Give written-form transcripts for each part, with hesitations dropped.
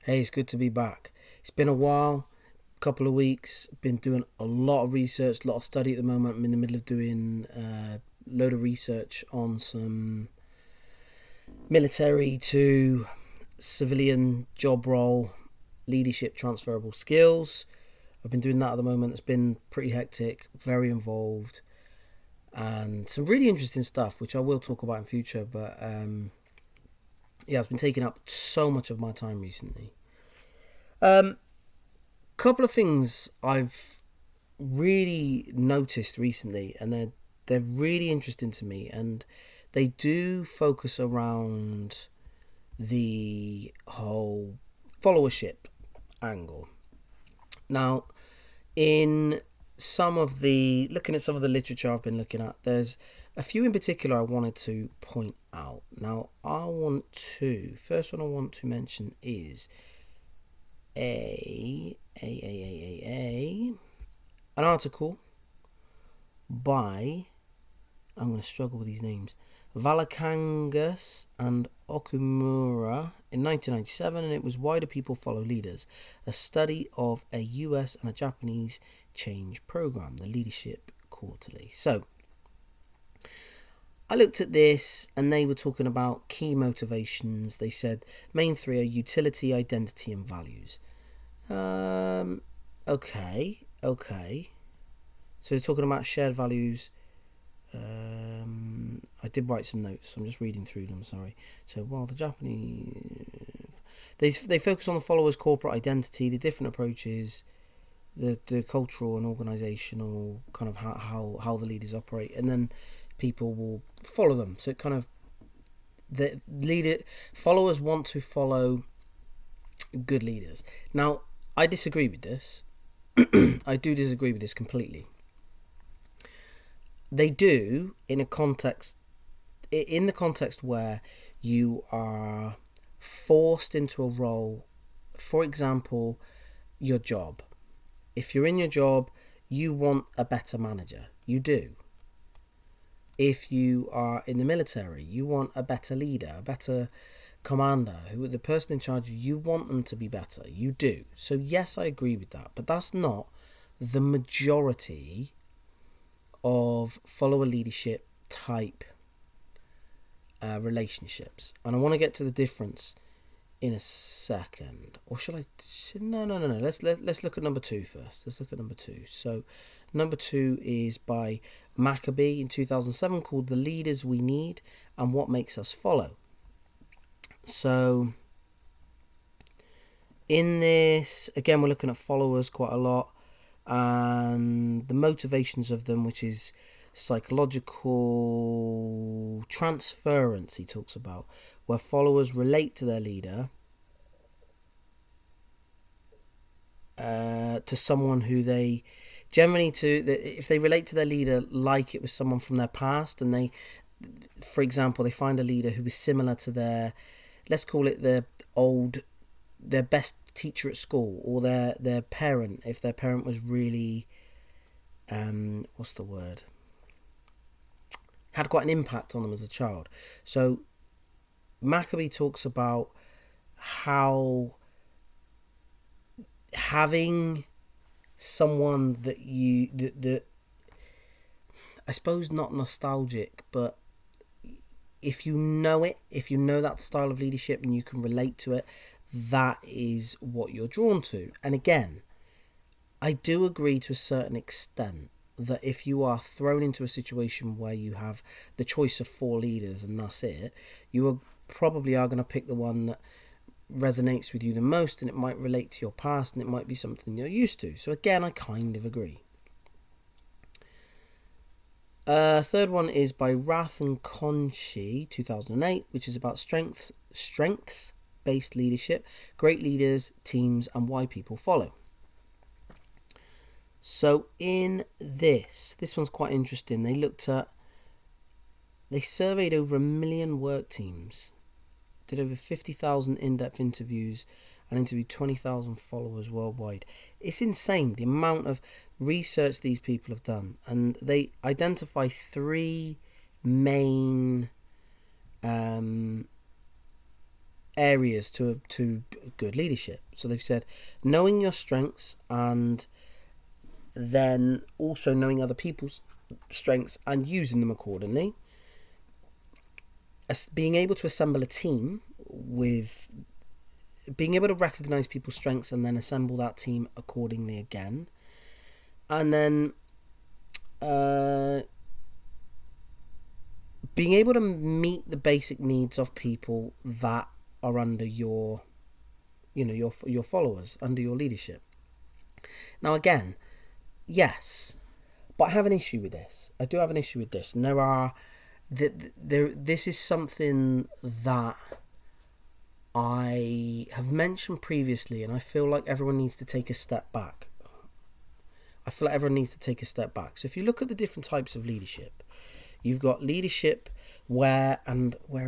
Hey, it's good to be back. It's been a while, couple of weeks. Been doing a lot of research, a lot of study at the moment. I'm in the middle of doing a load of research on some military to civilian job role leadership transferable skills. I've been doing that at the moment. It's been pretty hectic, very involved, and some really interesting stuff, which I will talk about in future. But yeah, it's been taking up so much of my time recently. Um, Couple of things I've really noticed recently, and they're really interesting to me, and they do focus around the whole followership angle. Now, in looking at some of the literature I've been looking at, there's a few in particular I wanted to point out. Now, first one I want to mention is an article by, I'm going to struggle with these names, Valakangas and Okumura in 1997, and it was Why Do People Follow Leaders? A study of a US and a Japanese change program, the Leadership Quarterly. So, I looked at this and they were talking about key motivations. They said main three are utility, identity, and values. Okay. So they're talking about shared values. I did write some notes. I'm just reading through them. Sorry. So while the Japanese, they focus on the followers' corporate identity, the different approaches, the cultural and organisational kind of how the leaders operate, and then people will follow them. So it kind of the leader followers want to follow good leaders. Now I disagree with this. I do disagree with this completely. They do in the context where you are forced into a role. For example, your job. If you're in your job, you want a better manager. You do. If you are in the military, you want a better leader, a better commander, the person in charge, you want them to be better. You do. So yes, I agree with that, but that's not the majority of follower leadership type relationships. And I want to get to the difference in a second. Or should I? No. Let's look at number two first. Let's look at number two. So number two is by Maccabee in 2007, called The Leaders We Need and What Makes Us Follow. So in this, again, we're looking at followers quite a lot and the motivations of them, which is psychological transference, he talks about, where followers relate to their leader to someone who they if they relate to their leader like it was someone from their past, and they, for example, they find a leader who is similar to their, let's call it their best teacher at school, or their parent, if their parent was really what's the word, had quite an impact on them as a child. So Maccabee talks about how having someone that I suppose not nostalgic, but if you know that style of leadership and you can relate to it, that is what you're drawn to. And again, I do agree to a certain extent that if you are thrown into a situation where you have the choice of four leaders and that's it, you are probably going to pick the one that resonates with you the most, and it might relate to your past, and it might be something you're used to. So again, I kind of agree. Third one is by Rath and Conchi, 2008, which is about strengths-based leadership, great leaders, teams, and why people follow. So in this one's quite interesting. They surveyed over 1 million work teams, did over 50,000 in-depth interviews, and interviewed 20,000 followers worldwide. It's insane the amount of research these people have done, and they identify three main areas to good leadership. So they've said knowing your strengths and then also knowing other people's strengths and using them accordingly. Being able to assemble a team with being able to recognize people's strengths and then assemble that team accordingly again. And then being able to meet the basic needs of people that are under your followers, under your leadership. Now again, yes, but I have an issue with this. I do have an issue with this. And this is something that I have mentioned previously, and I feel like everyone needs to take a step back. So if you look at the different types of leadership, you've got leadership where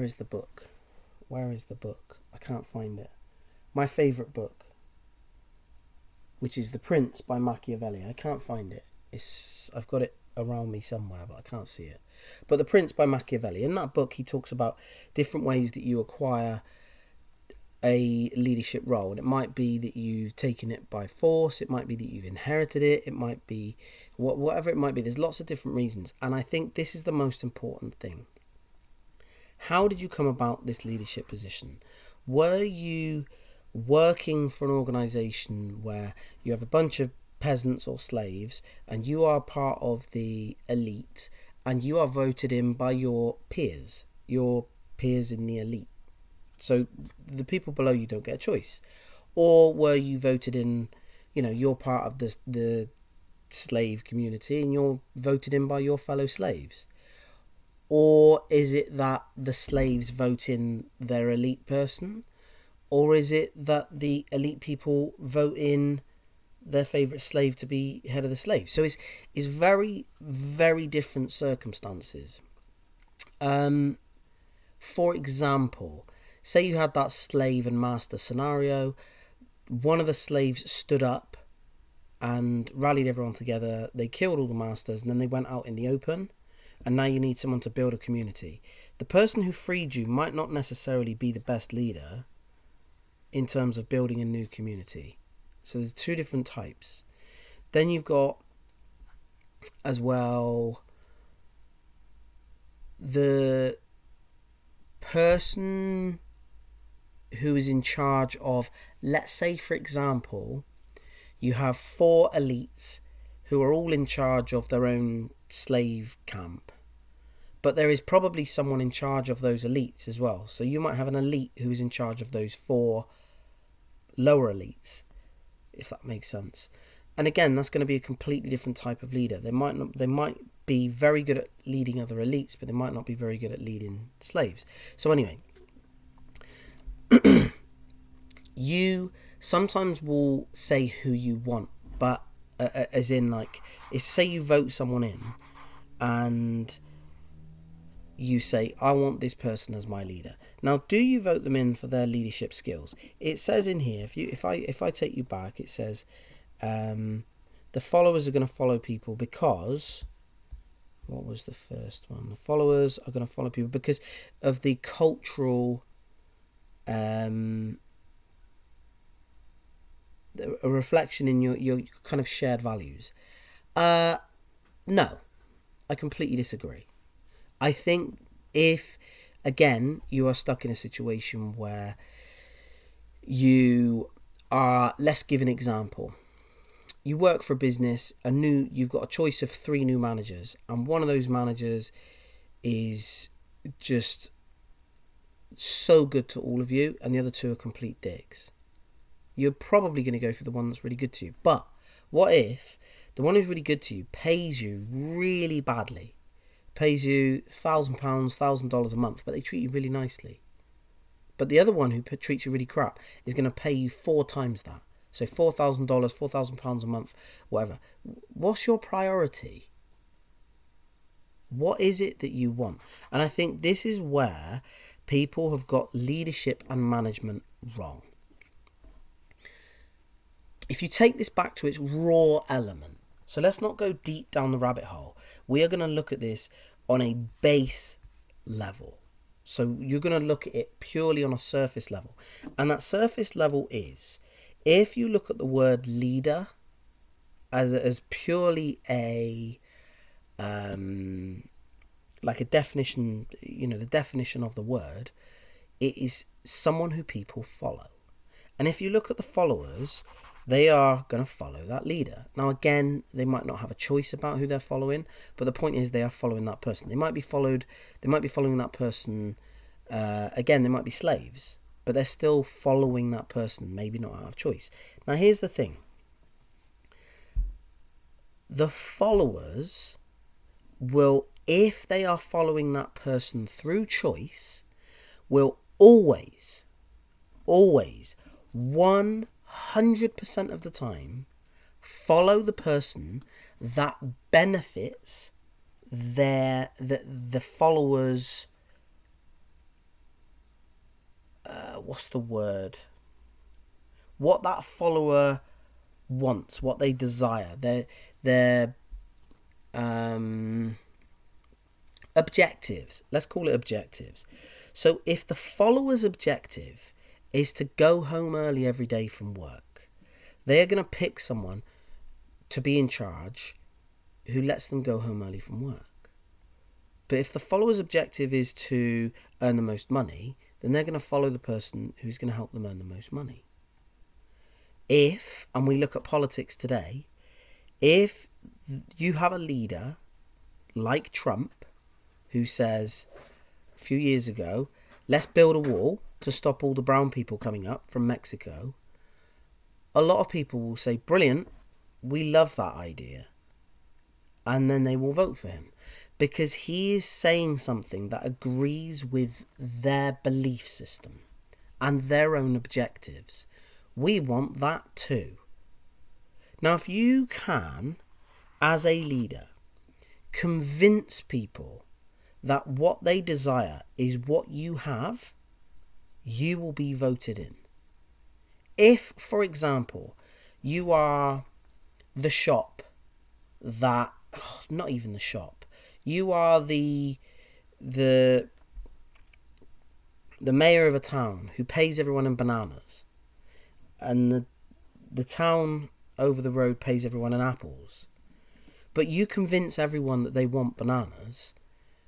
is the book? I can't find it. My favourite book, which is The Prince by Machiavelli. I can't find it. I've got it around me somewhere, but I can't see it. But The Prince by Machiavelli. In that book, he talks about different ways that you acquire a leadership role. And it might be that you've taken it by force. It might be that you've inherited it. It might be whatever it might be. There's lots of different reasons. And I think this is the most important thing. How did you come about this leadership position? Were you working for an organization where you have a bunch of peasants or slaves and you are part of the elite and you are voted in by your peers in the elite? So the people below you don't get a choice. Or were you voted in, you're part of the slave community and you're voted in by your fellow slaves? Or is it that the slaves vote in their elite person? Or is it that the elite people vote in their favourite slave to be head of the slaves? So it's very, very different circumstances. For example, say you had that slave and master scenario. One of the slaves stood up and rallied everyone together. They killed all the masters and then they went out in the open. And now you need someone to build a community. The person who freed you might not necessarily be the best leader in terms of building a new community. So there's two different types. Then you've got as well the person who is in charge of, let's say for example, you have 4 elites who are all in charge of their own slave camp. But there is probably someone in charge of those elites as well. So you might have an elite who is in charge of those 4 lower elites, if that makes sense. And again, that's going to be a completely different type of leader. They might be very good at leading other elites, but they might not be very good at leading slaves. So anyway, you sometimes will say who you want, but as in say you vote someone in and you say, I want this person as my leader. Now, do you vote them in for their leadership skills? It says in here, if I take you back, it says the followers are going to follow people because, what was the first one? The followers are going to follow people because of the cultural, a reflection in your kind of shared values. No, I completely disagree. I think if, again, you are stuck in a situation where you are, let's give an example. You work for a business, you've got a choice of 3 new managers, and one of those managers is just so good to all of you, and the other 2 are complete dicks. You're probably going to go for the one that's really good to you. But what if the one who's really good to you pays you really badly? Pays you £1,000, $1,000 a month, but they treat you really nicely. But the other one who treats you really crap is going to pay you 4 times that. So $4,000, £4,000 a month, whatever. What's your priority? What is it that you want? And I think this is where people have got leadership and management wrong. If you take this back to its raw element, so let's not go deep down the rabbit hole. We are going to look at this on a base level. So you're going to look at it purely on a surface level. And that surface level is, if you look at the word leader as purely a like a definition, the definition of the word, it is someone who people follow. And if you look at the followers, they are going to follow that leader. Now, again, they might not have a choice about who they're following, but the point is they are following that person. They might be following that person. Again, they might be slaves, but they're still following that person, maybe not out of choice. Now, here's the thing. The followers will, if they are following that person through choice, will always 100% of the time follow the person that benefits the followers. What's the word? What that follower wants, what they desire, their objectives. Let's call it objectives. So if the follower's objective is to go home early every day from work, they're going to pick someone to be in charge who lets them go home early from work. But if the follower's objective is to earn the most money, then they're going to follow the person who's going to help them earn the most money. And we look at politics today, if you have a leader like Trump who says a few years ago, let's build a wall to stop all the brown people coming up from Mexico, a lot of people will say, brilliant, we love that idea. And then they will vote for him because he is saying something that agrees with their belief system and their own objectives. We want that too. Now, if you can, as a leader, convince people that what they desire is what you have, you will be voted in. If, for example, you are the shop that, not even the shop, you are the mayor of a town who pays everyone in bananas, and the town over the road pays everyone in apples, but you convince everyone that they want bananas,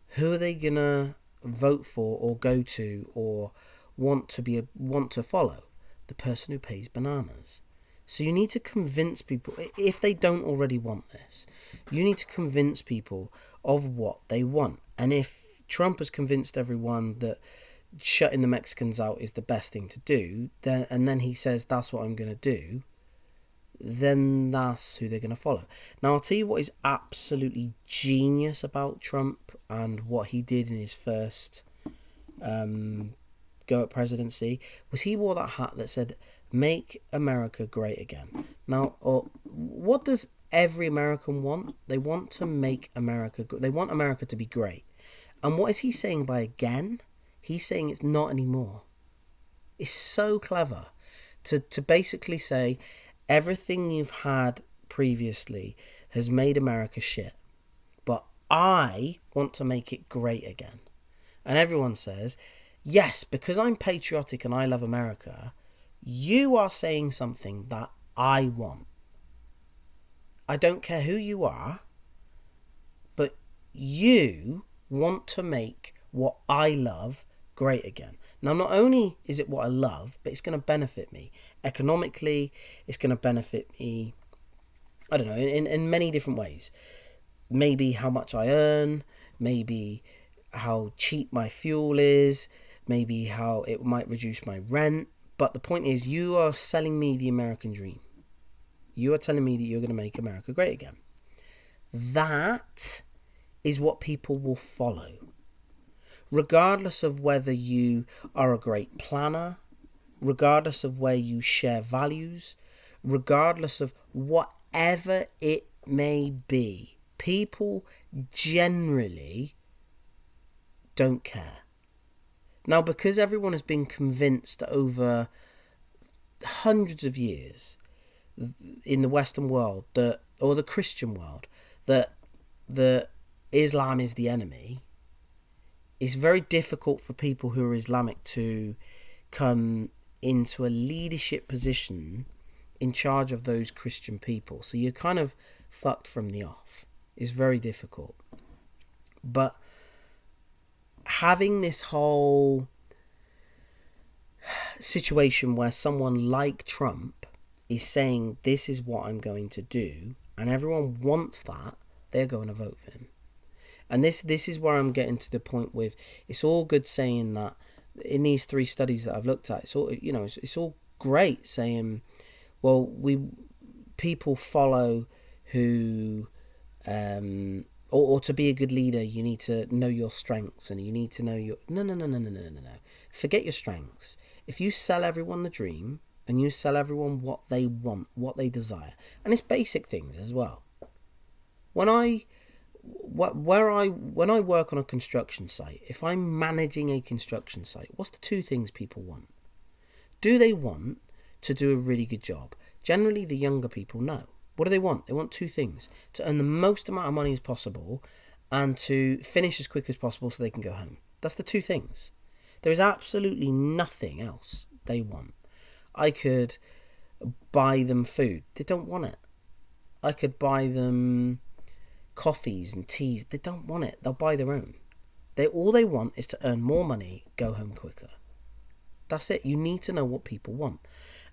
who are they gonna vote for or go to or want to follow? The person who pays bananas. So you need to convince people, if they don't already want this, you need to convince people of what they want. And if Trump has convinced everyone that shutting the Mexicans out is the best thing to do, then he says that's what I'm going to do, then that's who they're going to follow. Now, I'll tell you what is absolutely genius about Trump and what he did in his first go at presidency, was he wore that hat that said, "Make America Great Again." Now, what does every American want? They want to make America, they want America to be great. And what is he saying by again? He's saying it's not anymore. It's so clever to basically say everything you've had previously has made America shit, but I want to make it great again. And everyone says, yes, because I'm patriotic and I love America, you are saying something that I want. I don't care who you are, but you want to make what I love great again. Now, not only is it what I love, but it's going to benefit me economically. It's going to benefit me, I don't know, in many different ways. Maybe how much I earn, maybe how cheap my fuel is, maybe how it might reduce my rent. But the point is, you are selling me the American dream. You are telling me that you're going to make America great again. That is what people will follow. Regardless of whether you are a great planner, regardless of where you share values, regardless of whatever it may be, people generally don't care. Now, because everyone has been convinced over hundreds of years in the Western world, or the Christian world, that Islam is the enemy, it's very difficult for people who are Islamic to come into a leadership position in charge of those Christian people. So you're kind of fucked from the off. It's very difficult. But having this whole situation where someone like Trump is saying, this is what I'm going to do, and everyone wants that, they're going to vote for him. And this is where I'm getting to the point with, it's all good saying that in these 3 studies that I've looked at, it's all, it's all great saying, well, people follow who, or to be a good leader, you need to know your strengths and you need to know your... No. Forget your strengths. If you sell everyone the dream and you sell everyone what they want, what they desire, and it's basic things as well. When I work on a construction site, if I'm managing a construction site, what's the 2 things people want? Do they want to do a really good job? Generally, the younger people know. What do they want? They want 2 things: to earn the most amount of money as possible and to finish as quick as possible so they can go home. That's the 2 things. There is absolutely nothing else they want. I could buy them food. They don't want it. I could buy them coffees and teas. They don't want it. They'll buy their own. All they want is to earn more money, go home quicker. That's it. You need to know what people want.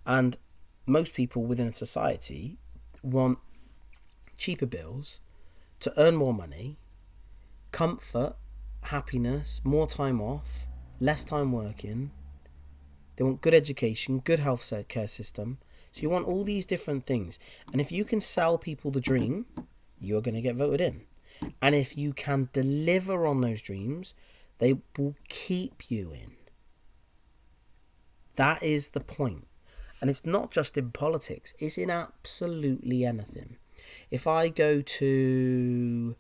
And most people within a society want cheaper bills, to earn more money, comfort, happiness, more time off, less time working. They want good education, good health care system. So you want all these different things. And if you can sell people the dream, you're going to get voted in. And if you can deliver on those dreams, they will keep you in. That is the point. And it's not just in politics, it's in absolutely anything. If I go to,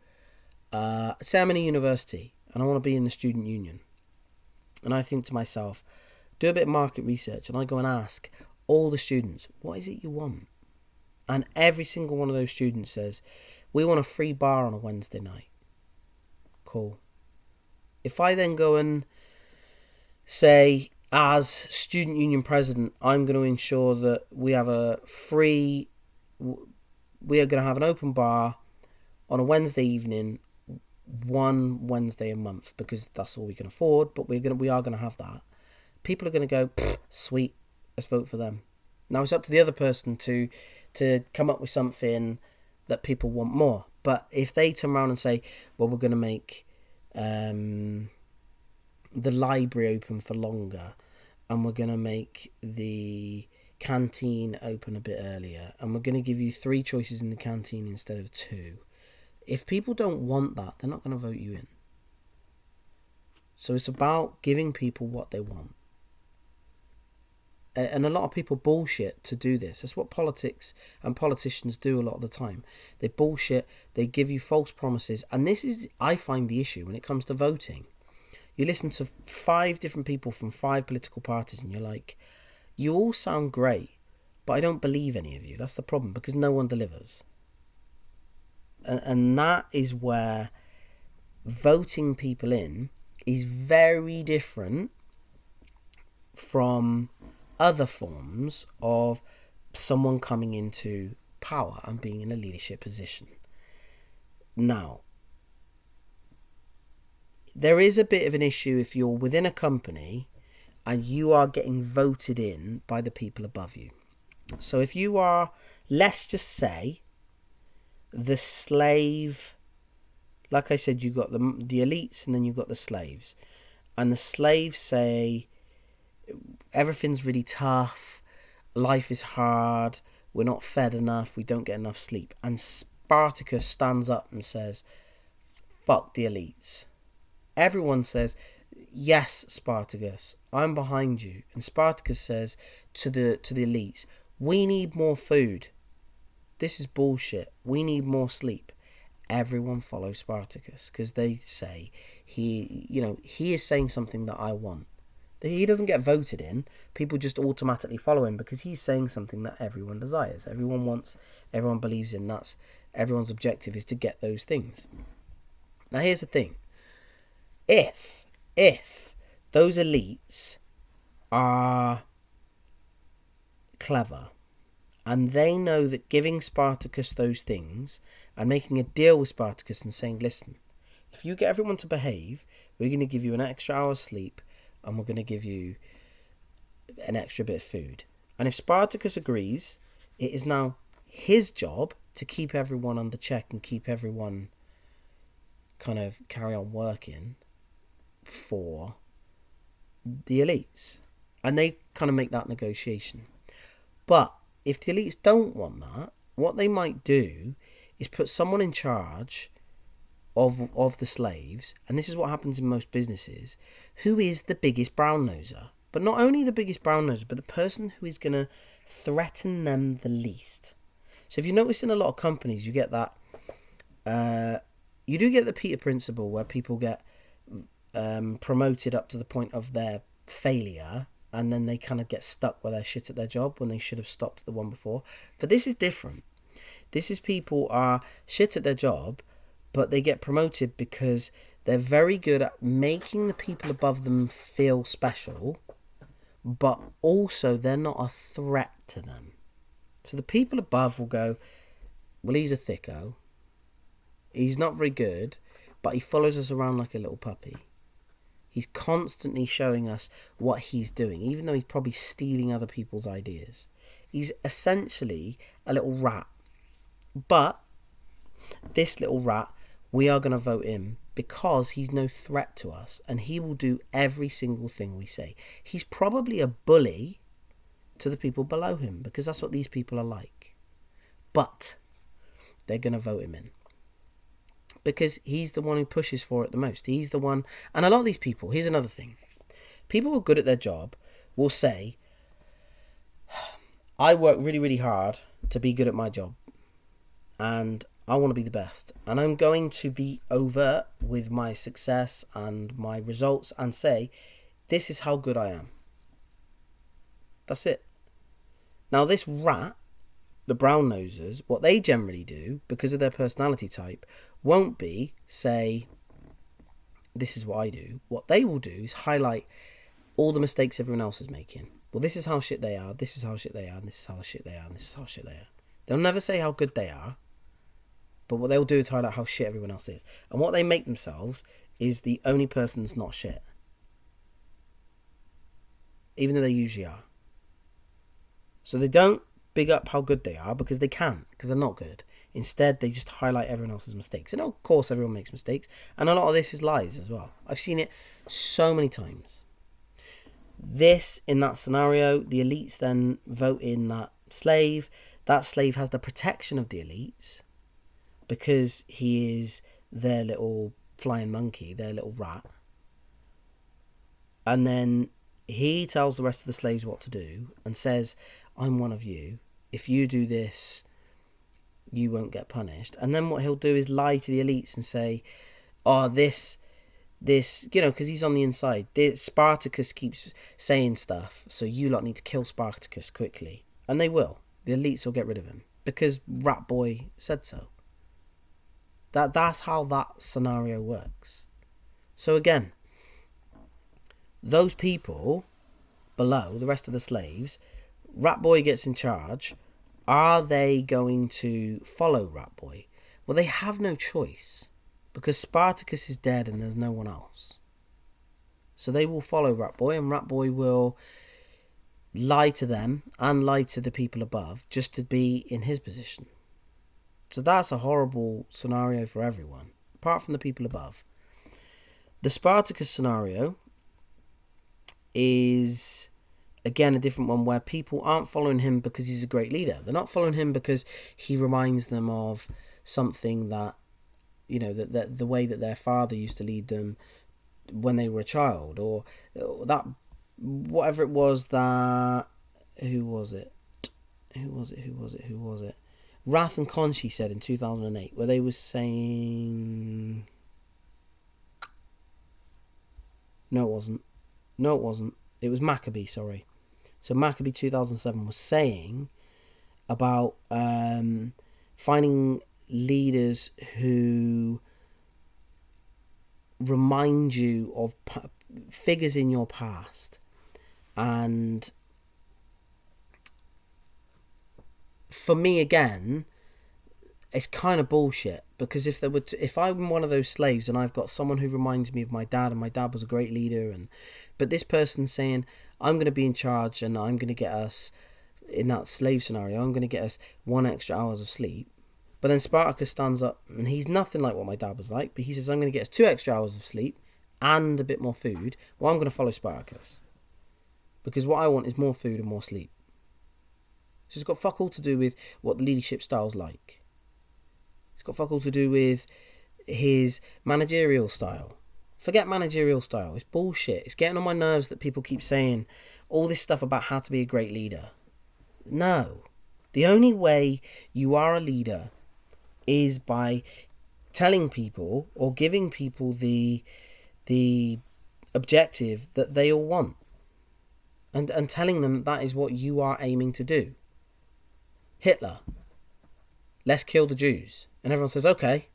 say I'm in a university and I want to be in the student union, and I think to myself, do a bit of market research, and I go and ask all the students, what is it you want? And every single one of those students says, we want a free bar on a Wednesday night. Cool. If I then go and say, as student union president, I'm going to ensure that we are going to have an open bar on a Wednesday evening, one Wednesday a month, because that's all we can afford, but we are going to have that. People are going to go, sweet, let's vote for them. Now it's up to the other person to come up with something that people want more. But if they turn around and say, well, we're going to make the library open for longer, and we're going to make the canteen open a bit earlier, and we're going to give you 3 choices in the canteen instead of 2. If people don't want that, they're not going to vote you in. So it's about giving people what they want. And a lot of people bullshit to do this. That's what politics and politicians do a lot of the time. They bullshit, they give you false promises. And this is, I find, the issue when it comes to voting. You listen to 5 different people from 5 political parties and you're like, you all sound great, but I don't believe any of you. That's the problem, because no one delivers. And that is where voting people in is very different from other forms of someone coming into power and being in a leadership position. Now, there is a bit of an issue if you're within a company and you are getting voted in by the people above you. So if you are, let's just say, the slave, like I said, you've got the elites and then you've got the slaves. And the slaves say, everything's really tough, life is hard, we're not fed enough, we don't get enough sleep. And Spartacus stands up and says, fuck the elites. Everyone says, yes, Spartacus, I'm behind you. And Spartacus says to the elites, we need more food. This is bullshit. We need more sleep. Everyone follows Spartacus because they say he is saying something that I want. He doesn't get voted in. People just automatically follow him because he's saying something that everyone desires. Everyone wants, everyone believes in. That's everyone's objective, is to get those things. Now here's the thing. If if those elites are clever and they know that giving Spartacus those things and making a deal with Spartacus and saying, listen, if you get everyone to behave, we're going to give you an extra hour's sleep and we're going to give you an extra bit of food. And if Spartacus agrees, it is now his job to keep everyone under check and keep everyone kind of carry on working for the elites. And they kind of make that negotiation. But if the elites don't want that, what they might do is put someone in charge of the slaves, and this is what happens in most businesses, who is the biggest brown noser. But not only the biggest brown noser, but the person who is going to threaten them the least. So if you notice in a lot of companies, you get that, you do get the Peter Principle where people get promoted up to the point of their failure, and then they kind of get stuck where they're shit at their job when they should have stopped the one before. But this is different. This is people are shit at their job, but they get promoted because they're very good at making the people above them feel special, but also they're not a threat to them. So the people above will go, well, he's a thicko. He's not very good, but he follows us around like a little puppy. He's constantly showing us what he's doing, even though he's probably stealing other people's ideas. He's essentially a little rat. But this little rat, we are going to vote him because he's no threat to us and he will do every single thing we say. He's probably a bully to the people below him because that's what these people are like. But they're going to vote him in because he's the one who pushes for it the most. He's the one. And a lot of these people, here's another thing. People who are good at their job will say, I work really, really hard to be good at my job. And I want to be the best. And I'm going to be overt with my success and my results and say, this is how good I am. That's it. Now this rat, the brown nosers, what they generally do, because of their personality type, won't be, say, this is what I do. What they will do is highlight all the mistakes everyone else is making. Well, this is how shit they are, this is how shit they are, and this is how shit they are, and this is how shit they are. They'll never say how good they are, but what they'll do is highlight how shit everyone else is. And what they make themselves is the only person that's not shit. Even though they usually are. So they don't big up how good they are because they can't, because they're not good. Instead, they just highlight everyone else's mistakes. And of course, everyone makes mistakes. And a lot of this is lies as well. I've seen it so many times. This, in that scenario, the elites then vote in that slave. That slave has the protection of the elites because he is their little flying monkey, their little rat. And then he tells the rest of the slaves what to do and says, I'm one of you. If you do this, you won't get punished. And then what he'll do is lie to the elites and say, oh, this, you know, because he's on the inside. Spartacus keeps saying stuff, so you lot need to kill Spartacus quickly. And they will. The elites will get rid of him because Rat Boy said so. That's how that scenario works. So again, those people below, the rest of the slaves, Rat Boy gets in charge. Are they going to follow Rat Boy? Well, they have no choice because Spartacus is dead and there's no one else. So they will follow Rat Boy, and Rat Boy will lie to them and lie to the people above just to be in his position. So that's a horrible scenario for everyone, apart from the people above. The Spartacus scenario is, again, a different one where people aren't following him because he's a great leader. They're not following him because he reminds them of something that, you know, that the way that their father used to lead them when they were a child, or that, whatever it was that, who was it? Wrath and Conchi said in 2008, where they were saying, no it wasn't, it was Maccabee, sorry. So Maccabee 2007 was saying about finding leaders who remind you of figures in your past. And for me, again, it's kind of bullshit, because if I'm one of those slaves and I've got someone who reminds me of my dad, and my dad was a great leader, but this person's saying, I'm going to be in charge and I'm going to get us, in that slave scenario, I'm going to get us 1 extra hours of sleep. But then Spartacus stands up, and he's nothing like what my dad was like, but he says, I'm going to get us 2 extra hours of sleep and a bit more food. Well, I'm going to follow Spartacus, because what I want is more food and more sleep. So it's got fuck all to do with what the leadership style's like. It's got fuck all to do with his managerial style. Forget managerial style. It's bullshit. It's getting on my nerves that people keep saying all this stuff about how to be a great leader. No. The only way you are a leader is by telling people or giving people the objective that they all want. And telling them that is what you are aiming to do. Hitler, let's kill the Jews. And everyone says, okay.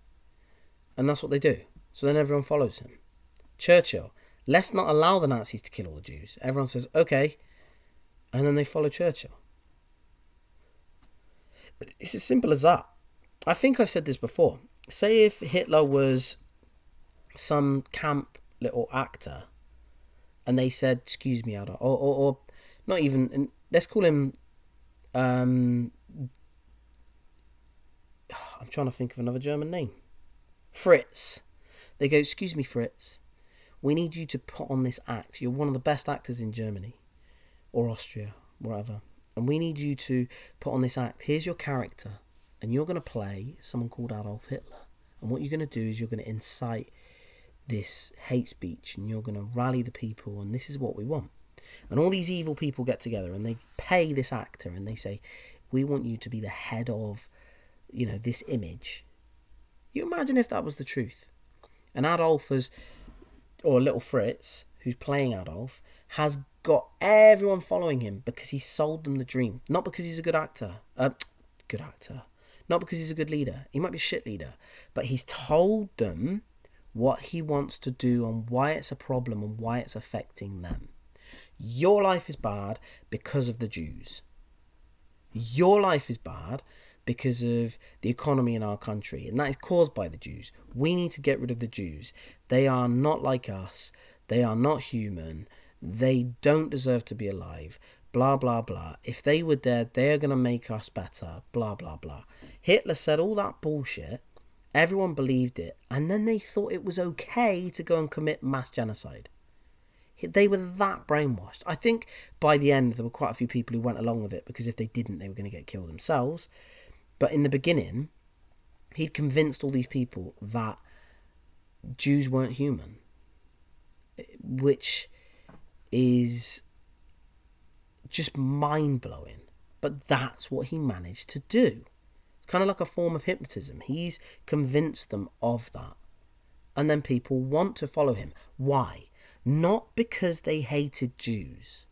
And that's what they do. So then everyone follows him. Churchill, let's not allow the Nazis to kill all the Jews. Everyone says, okay. And then they follow Churchill. But it's as simple as that. I think I've said this before. Say if Hitler was some camp little actor, and they said, excuse me, Adolf, or not even, let's call him, I'm trying to think of another German name. Fritz. They go, excuse me, Fritz, we need you to put on this act. You're one of the best actors in Germany or Austria, wherever. And we need you to put on this act. Here's your character. And you're going to play someone called Adolf Hitler. And what you're going to do is you're going to incite this hate speech. And you're going to rally the people. And this is what we want. And all these evil people get together and they pay this actor. And they say, we want you to be the head of, this image. You imagine if that was the truth. And Adolf or little Fritz, who's playing Adolf, has got everyone following him because he sold them the dream. Not because he's a good actor. Not because he's a good leader. He might be a shit leader. But he's told them what he wants to do and why it's a problem and why it's affecting them. Your life is bad because of the Jews. Your life is bad because of the economy in our country. And that is caused by the Jews. We need to get rid of the Jews. They are not like us. They are not human. They don't deserve to be alive. Blah, blah, blah. If they were dead, they're going to make us better. Blah, blah, blah. Hitler said all that bullshit. Everyone believed it. And then they thought it was okay to go and commit mass genocide. They were that brainwashed. I think by the end, there were quite a few people who went along with it, because if they didn't, they were going to get killed themselves. But in the beginning, he'd convinced all these people that Jews weren't human, which is just mind-blowing. But that's what he managed to do. It's kind of like a form of hypnotism. He's convinced them of that. And then people want to follow him. Why? Not because they hated Jews,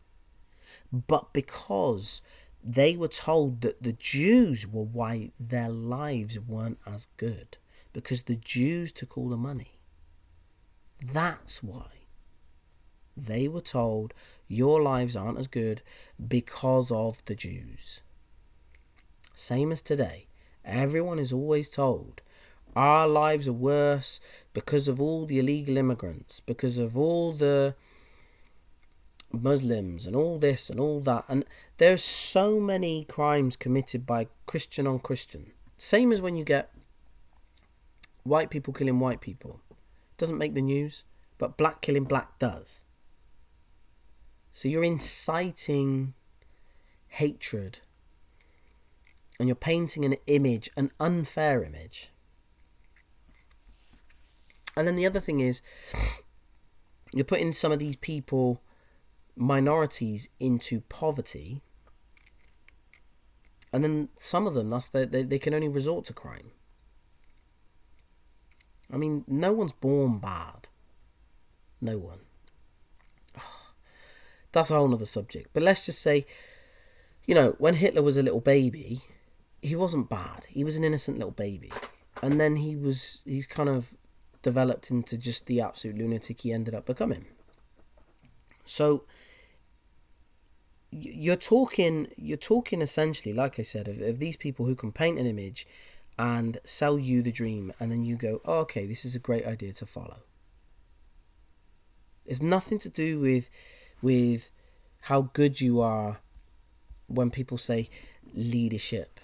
but because they were told that the Jews were why their lives weren't as good. Because the Jews took all the money. That's why. They were told your lives aren't as good because of the Jews. Same as today. Everyone is always told our lives are worse because of all the illegal immigrants, because of all the Muslims and all this and all that. And there's so many crimes committed by Christian on Christian. Same as when you get white people killing white people. Doesn't make the news, but black killing black does. So you're inciting hatred, and you're painting an image, an unfair image. And then the other thing is, you're putting some of these people, minorities, into poverty, and then some of them, they can only resort to crime. I mean, no one's born bad. No one. That's a whole other subject. But let's just say, when Hitler was a little baby, he wasn't bad. He was an innocent little baby. And then he's kind of developed into just the absolute lunatic he ended up becoming. So you're talking essentially, like I said, of these people who can paint an image and sell you the dream, and then you go, oh, okay, this is a great idea to follow. It's nothing to do with how good you are when people say leadership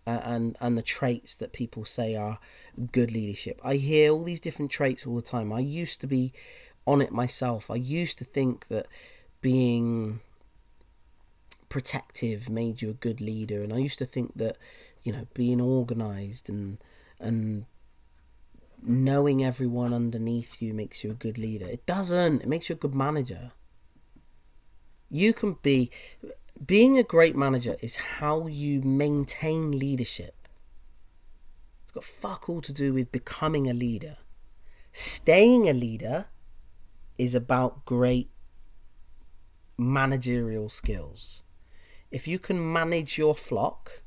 and the traits that people say are good leadership. I hear all these different traits all the time. I used to be on it myself. I used to think that being protective made you a good leader, and I used to think that, being organized and knowing everyone underneath you makes you a good leader. It doesn't. It makes you a good manager. Being a great manager is how you maintain leadership. It's got fuck all to do with becoming a leader. Staying a leader is about great managerial skills. If you can manage your flock,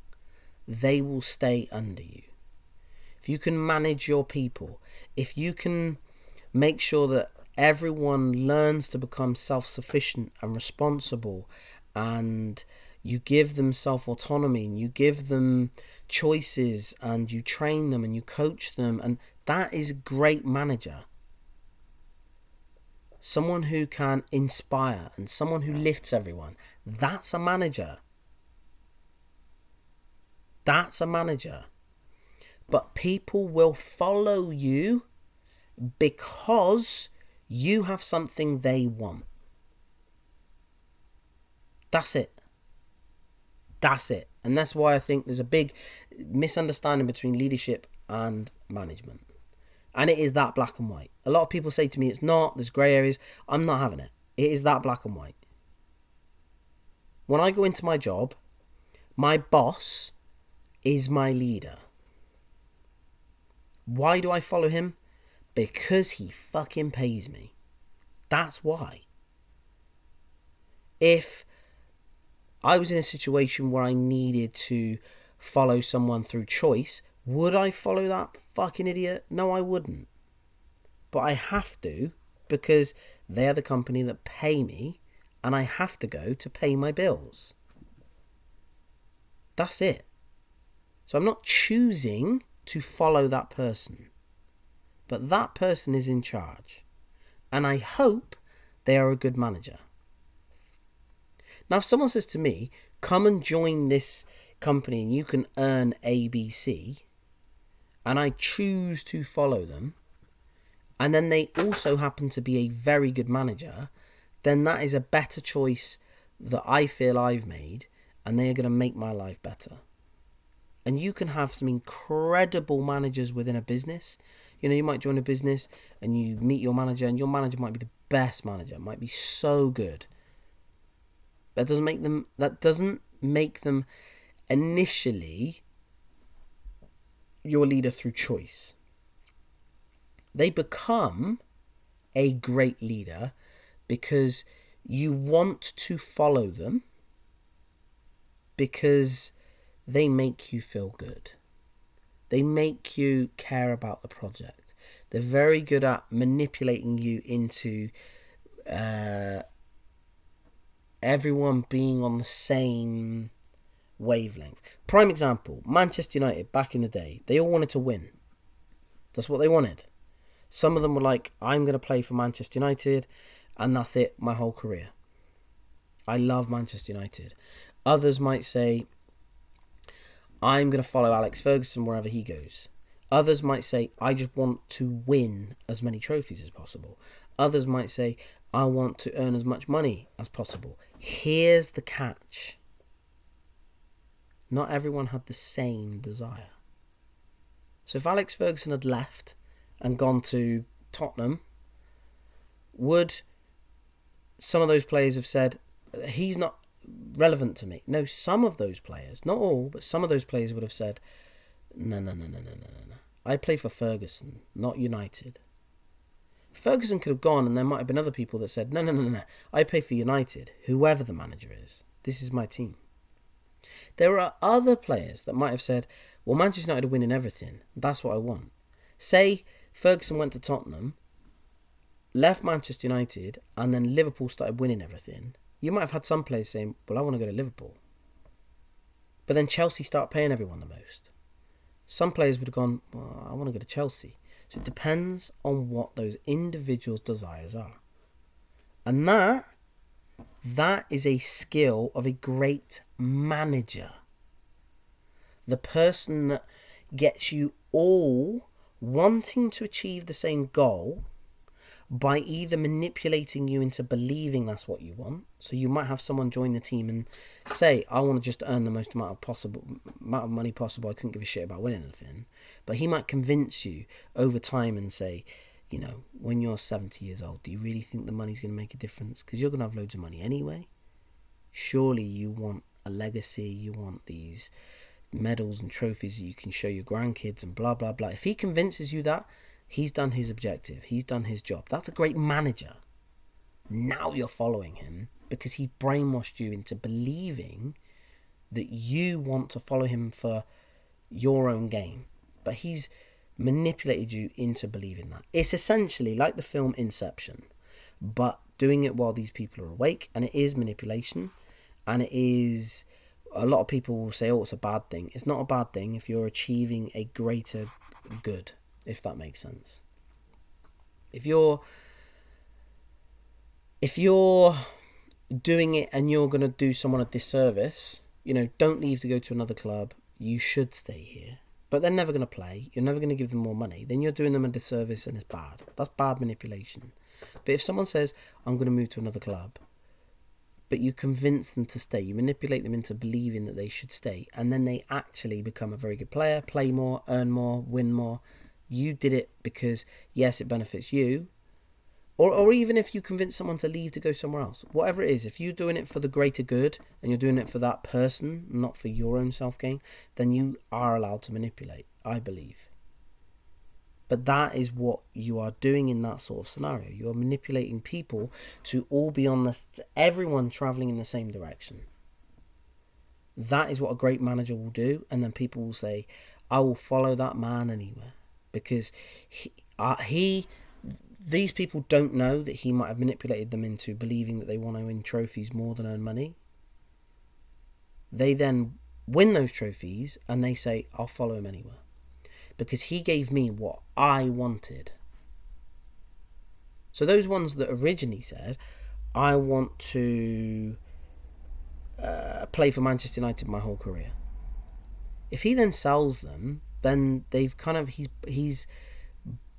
they will stay under you. If you can manage your people, if you can make sure that everyone learns to become self-sufficient and responsible, and you give them self-autonomy, and you give them choices, and you train them and you coach them, and that is a great manager. Someone who can inspire and someone who lifts everyone, that's a manager. That's a manager. But people will follow you because you have something they want. That's it. That's it. And that's why I think there's a big misunderstanding between leadership and management. And it is that black and white. A lot of people say to me, it's not, there's grey areas. I'm not having it. It is that black and white. When I go into my job, my boss is my leader. Why do I follow him? Because he fucking pays me. That's why. If I was in a situation where I needed to follow someone through choice, would I follow that fucking idiot? No, I wouldn't. But I have to, because they are the company that pay me, and I have to go to pay my bills. That's it. So I'm not choosing to follow that person, but that person is in charge, and I hope they are a good manager. Now, if someone says to me, come and join this company and you can earn ABC, and I choose to follow them, and then they also happen to be a very good manager, then that is a better choice that I feel I've made, and they are going to make my life better. And you can have some incredible managers within a business. You might join a business and you meet your manager, and your manager might be the best manager, might be so good. That doesn't make them initially your leader through choice. They become a great leader because you want to follow them, because they make you feel good. They make you care about the project. They're very good at manipulating you into everyone being on the same wavelength. Prime example, Manchester United back in the day. They all wanted to win. That's what they wanted. Some of them were like, I'm going to play for Manchester United, and that's it, my whole career. I love Manchester United. Others might say, I'm going to follow Alex Ferguson wherever he goes. Others might say, I just want to win as many trophies as possible. Others might say, I want to earn as much money as possible. Here's the catch. Not everyone had the same desire. So if Alex Ferguson had left and gone to Tottenham, would some of those players have said, he's not relevant to me? No, some of those players, not all, but some of those players would have said, no. I play for Ferguson, not United. Ferguson could have gone, and there might have been other people that said, no. I play for United, whoever the manager is. This is my team. There are other players that might have said, well, Manchester United are winning everything. That's what I want. Say Ferguson went to Tottenham, left Manchester United and then Liverpool started winning everything, you might have had some players saying, well, I want to go to Liverpool. But then Chelsea start paying everyone the most. Some players would have gone, well, I want to go to Chelsea. So it depends on what those individuals' desires are. And that is a skill of a great manager. The person that gets you all wanting to achieve the same goal by either manipulating you into believing that's what you want. So you might have someone join the team and say, I want to just earn the most amount of money possible. I couldn't give a shit about winning anything. But he might convince you over time and say, you know, when you're 70 years old, do you really think the money's going to make a difference? Because you're going to have loads of money anyway. Surely you want a legacy. You want these medals and trophies that you can show your grandkids and blah, blah, blah. If he convinces you that, he's done his objective. He's done his job. That's a great manager. Now you're following him because he brainwashed you into believing that you want to follow him for your own gain. But he's manipulated you into believing that. It's essentially like the film Inception, but doing it while these people are awake. And it is manipulation. And it is... A lot of people will say, oh, it's a bad thing. It's not a bad thing if you're achieving a greater good, if that makes sense. If you're doing it and you're going to do someone a disservice, you know, don't leave to go to another club. You should stay here. But they're never going to play. You're never going to give them more money. Then you're doing them a disservice and it's bad. That's bad manipulation. But if someone says, I'm going to move to another club, but you convince them to stay, you manipulate them into believing that they should stay, and then they actually become a very good player, play more, earn more, win more. You did it because, yes, it benefits you. Or even if you convince someone to leave to go somewhere else. Whatever it is, if you're doing it for the greater good and you're doing it for that person, not for your own self-gain, then you are allowed to manipulate, I believe. But that is what you are doing in that sort of scenario. You are manipulating people to all be on everyone travelling in the same direction. That is what a great manager will do. And then people will say, I will follow that man anywhere. Because these people don't know that he might have manipulated them into believing that they want to win trophies more than earn money. They then win those trophies and they say, I'll follow him anywhere. Because he gave me what I wanted. So those ones that originally said, I want to play for Manchester United my whole career. If he then sells them, then they've kind of, he's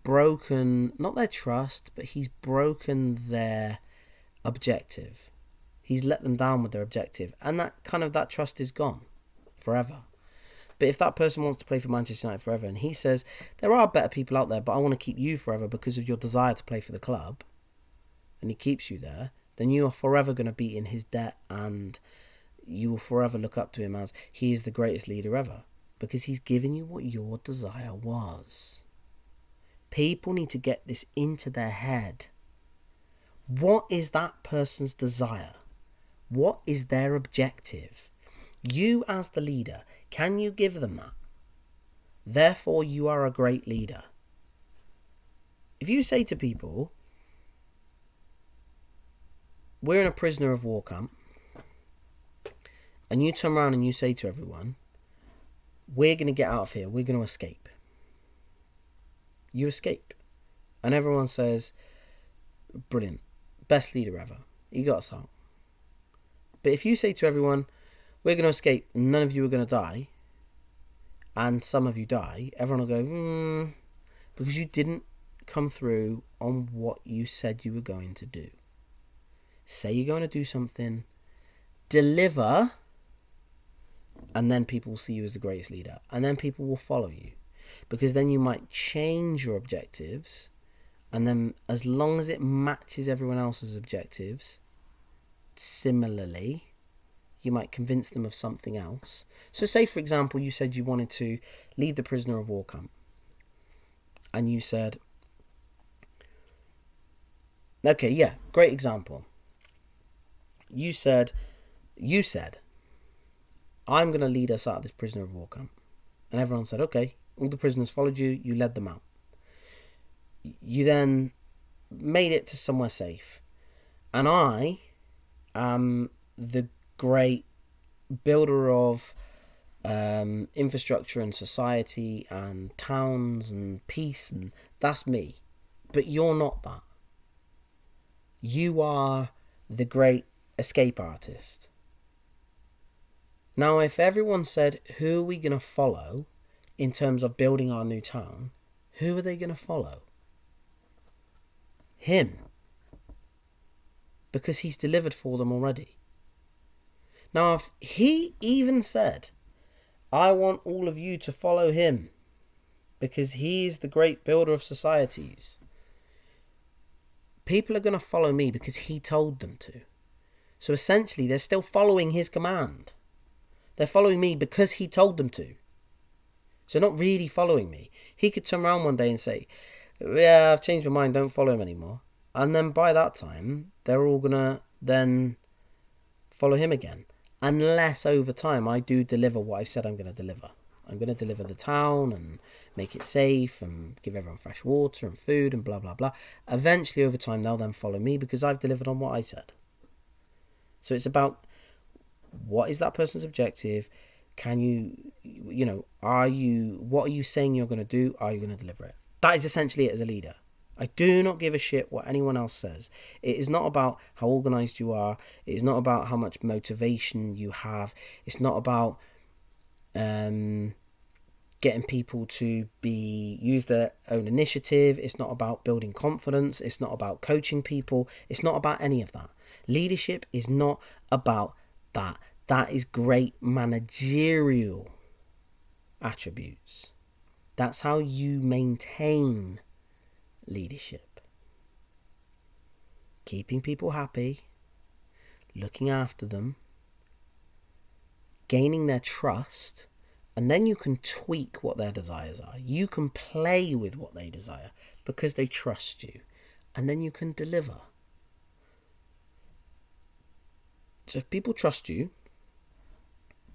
broken, not their trust, but he's broken their objective. He's let them down with their objective. And that trust is gone forever. But if that person wants to play for Manchester United forever and he says, there are better people out there, but I want to keep you forever because of your desire to play for the club, and he keeps you there, then you are forever going to be in his debt and you will forever look up to him as he is the greatest leader ever because he's given you what your desire was. People need to get this into their head. What is that person's desire? What is their objective? You as the leader, can you give them that? Therefore, you are a great leader. If you say to people, we're in a prisoner of war camp, and you turn around and you say to everyone, we're going to get out of here, we're going to escape. You escape. And everyone says, brilliant, best leader ever. You got us out. But if you say to everyone, we're going to escape, none of you are going to die, and some of you die, everyone will go, because you didn't come through on what you said you were going to do. Say you're going to do something, deliver, and then people will see you as the greatest leader, and then people will follow you, because then you might change your objectives, and then as long as it matches everyone else's objectives, similarly, you might convince them of something else. So say, for example, you said you wanted to leave the prisoner of war camp. And you said, okay, yeah, great example. You said, I'm going to lead us out of this prisoner of war camp. And everyone said, okay, all the prisoners followed you, you led them out. You then made it to somewhere safe. And I am the great builder of infrastructure and society and towns and peace, and that's me. But you're not that. You are the great escape artist. Now, if everyone said, who are we going to follow in terms of building our new town, who are they going to follow? Him. Because he's delivered for them already. Now, if he even said, I want all of you to follow him because he is the great builder of societies, people are going to follow me because he told them to. So essentially, they're still following his command. They're following me because he told them to. So not really following me. He could turn around one day and say, yeah, I've changed my mind, don't follow him anymore. And then by that time, they're all going to then follow him again. Unless over time I do deliver what I said I'm going to deliver. I'm going to deliver the town and make it safe and give everyone fresh water and food and blah, blah, blah. Eventually over time they'll then follow me because I've delivered on what I said. So it's about, what is that person's objective? Can you, what are you saying you're going to do? Are you going to deliver it? That is essentially it as a leader. I do not give a shit what anyone else says. It is not about how organised you are. It is not about how much motivation you have. It's not about getting people to use their own initiative. It's not about building confidence. It's not about coaching people. It's not about any of that. Leadership is not about that. That is great managerial attributes. That's how you maintain leadership. Keeping people happy, looking after them, gaining their trust, and then you can tweak what their desires are. You can play with what they desire because they trust you, and then you can deliver. So if people trust you,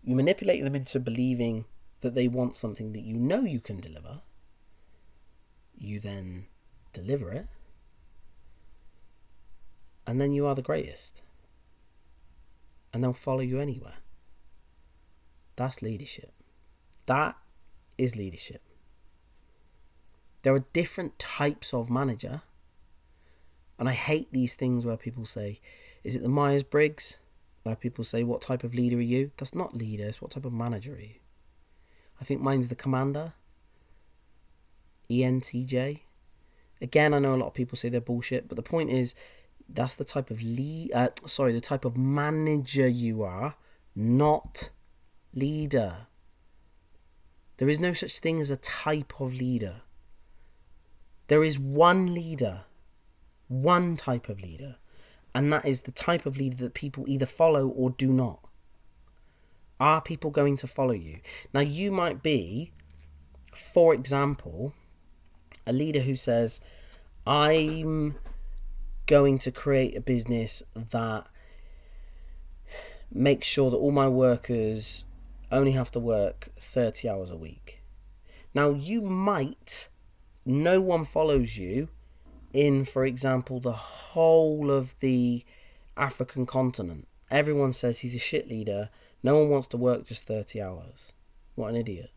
you manipulate them into believing that they want something that you know you can deliver. You then deliver it, and then you are the greatest, and they'll follow you anywhere. That's leadership. That is leadership. There are different types of manager, and I hate these things where people say, is it the Myers-Briggs? Where people say, what type of leader are you? That's not leader, it's what type of manager are you? I think mine's the commander. ENTJ. Again, I know a lot of people say they're bullshit, but the point is, that's the type of the type of manager you are, not leader. There is no such thing as a type of leader. There is one leader, one type of leader, and that is the type of leader that people either follow or do not. Are people going to follow you? Now, you might be, for example, a leader who says, I'm going to create a business that makes sure that all my workers only have to work 30 hours a week. Now, no one follows you in, for example, the whole of the African continent. Everyone says he's a shit leader. No one wants to work just 30 hours. What an idiot.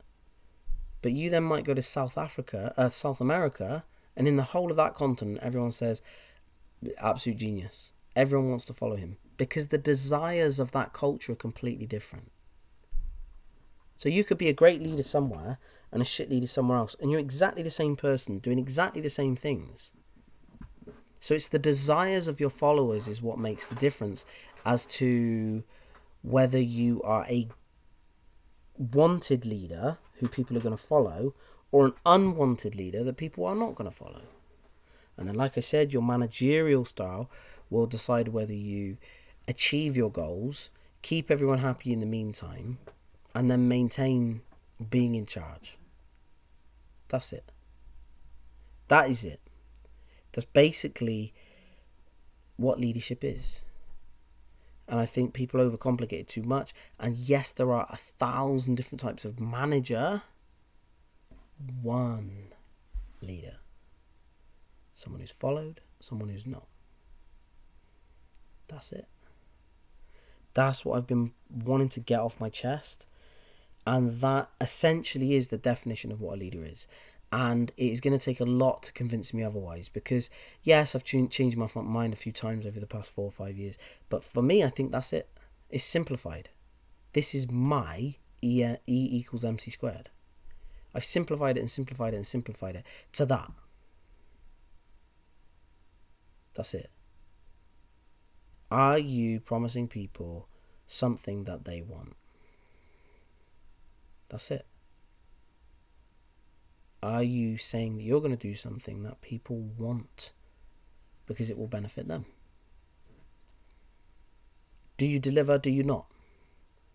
But you then might go to South America, and in the whole of that continent, everyone says, absolute genius. Everyone wants to follow him because the desires of that culture are completely different. So you could be a great leader somewhere and a shit leader somewhere else, and you're exactly the same person doing exactly the same things. So it's the desires of your followers is what makes the difference as to whether you are a wanted leader who people are going to follow or an unwanted leader that people are not going to follow. And then, like I said, your managerial style will decide whether you achieve your goals, keep everyone happy in the meantime, and then maintain being in charge. That's it. That is it. That's basically what leadership is. And I think people overcomplicate it too much. And yes, there are 1,000 different types of manager. One leader. Someone who's followed, someone who's not. That's it. That's what I've been wanting to get off my chest. And that essentially is the definition of what a leader is. And it is going to take a lot to convince me otherwise. Because, yes, I've changed my mind a few times over the past 4 or 5 years. But for me, I think that's it. It's simplified. This is my E equals MC squared. I've simplified it and simplified it and simplified it to that. That's it. Are you promising people something that they want? That's it. Are you saying that you're going to do something that people want because it will benefit them? Do you deliver? Do you not?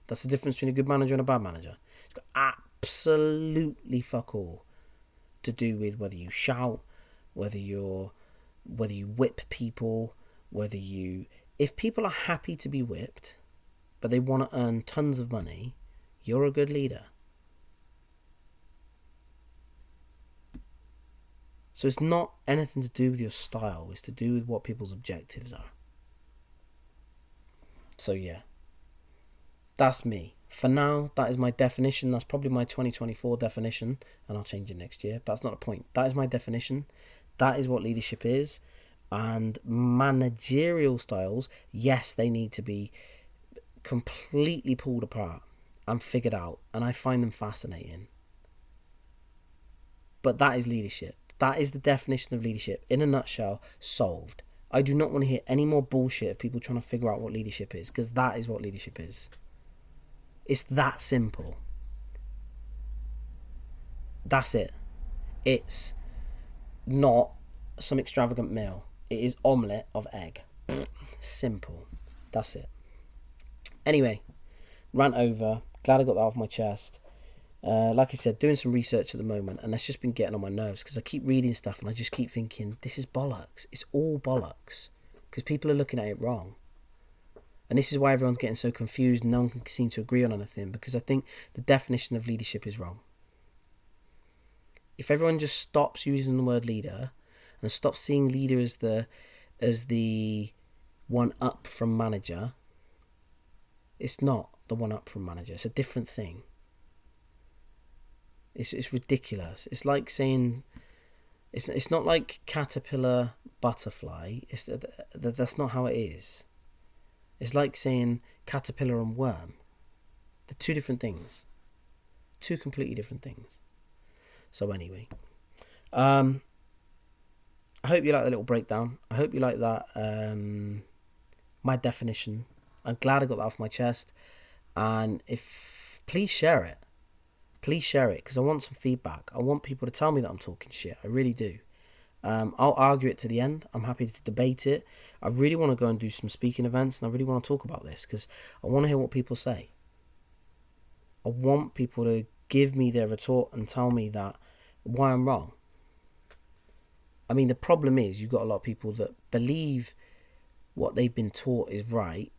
That's the difference between a good manager and a bad manager. It's got absolutely fuck all to do with whether you shout, whether you whip people, if people are happy to be whipped, but they want to earn tons of money, you're a good leader. So it's not anything to do with your style, it's to do with what people's objectives are. So yeah, that's me. For now, that is my definition. That's probably my 2024 definition, and I'll change it next year. But that's not the point. That is my definition. That is what leadership is. And managerial styles, yes, they need to be completely pulled apart and figured out. And I find them fascinating. But that is leadership. That is the definition of leadership. In a nutshell, solved. I do not want to hear any more bullshit of people trying to figure out what leadership is, because that is what leadership is. It's that simple. That's it. It's not some extravagant meal. It is omelette of egg. Simple. That's it. Anyway, rant over. Glad I got that off my chest. Like I said, doing some research at the moment, and that's just been getting on my nerves because I keep reading stuff and I just keep thinking, this is bollocks. It's all bollocks because people are looking at it wrong. And this is why everyone's getting so confused and no one can seem to agree on anything, because I think the definition of leadership is wrong. If everyone just stops using the word leader and stops seeing leader as the one up from manager, it's not the one up from manager. It's a different thing. It's ridiculous. It's like saying it's not like caterpillar butterfly. That's not how it is. It's like saying caterpillar and worm. They're two different things. Two completely different things. So anyway, I hope you like the little breakdown. I hope you like that. My definition. I'm glad I got that off my chest. And please share it. Please share it because I want some feedback. I want people to tell me that I'm talking shit. I really do. I'll argue it to the end. I'm happy to debate it. I really want to go and do some speaking events, and I really want to talk about this because I want to hear what people say. I want people to give me their retort and tell me that why I'm wrong. I mean, the problem is you've got a lot of people that believe what they've been taught is right.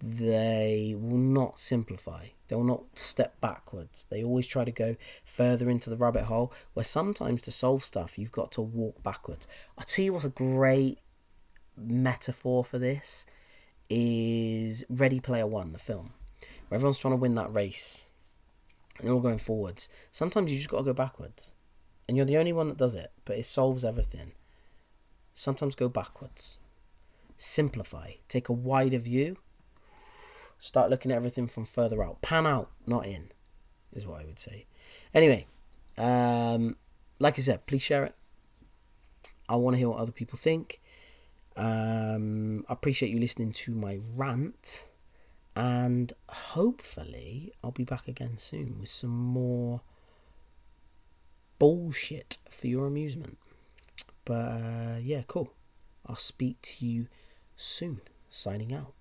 They will not simplify. They will not step backwards. They always try to go further into the rabbit hole, where sometimes to solve stuff you've got to walk backwards. I'll tell you what's a great metaphor for this is Ready Player One, the film, where everyone's trying to win that race and they're all going forwards. Sometimes you just got to go backwards, and you're the only one that does it, but it solves everything. Sometimes go backwards. Simplify. Take a wider view. Start looking at everything from further out. Pan out, not in, is what I would say. Anyway, like I said, please share it. I want to hear what other people think. I appreciate you listening to my rant. And hopefully I'll be back again soon with some more bullshit for your amusement. But yeah, cool. I'll speak to you soon. Signing out.